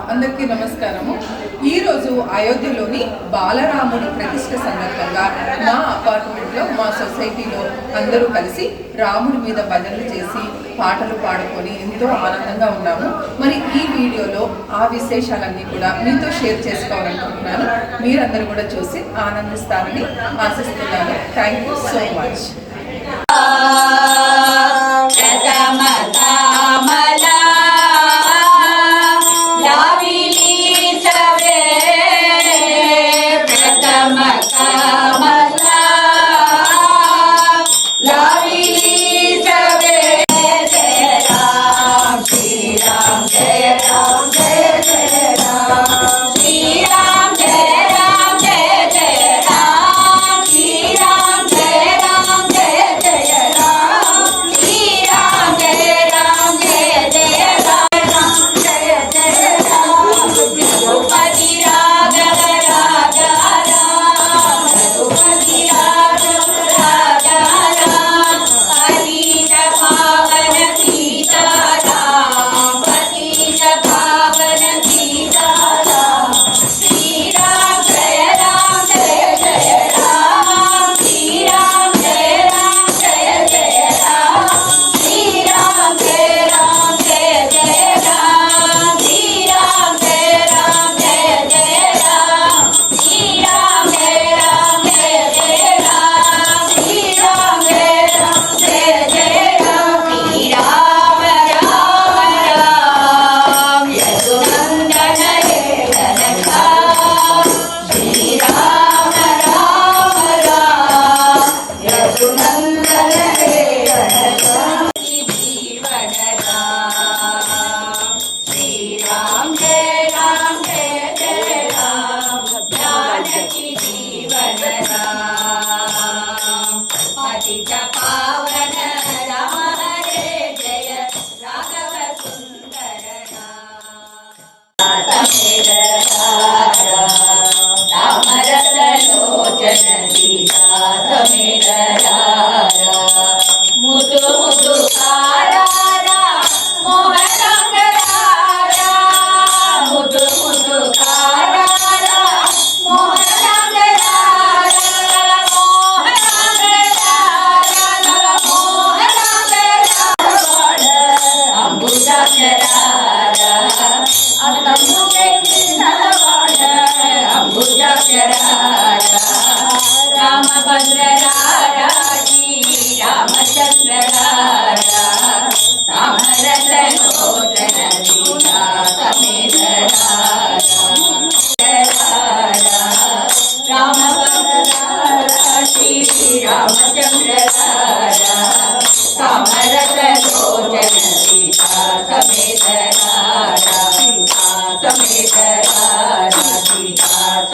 అందరికీ నమస్కారము. ఈరోజు అయోధ్యలోని బాలరాముడి ప్రతిష్ఠ సందర్భంగా మా అపార్ట్మెంట్లో మా సొసైటీలో అందరూ కలిసి రాముడి మీద భజనలు చేసి పాటలు పాడుకొని ఎంతో ఆనందంగా ఉన్నాము. మరి ఈ వీడియోలో ఆ విశేషాలన్నీ కూడా మీతో షేర్ చేసుకోవాలనుకుంటున్నాను. మీరందరూ కూడా చూసి ఆనందిస్తారని ఆశిస్తున్నాను. Thank you so much.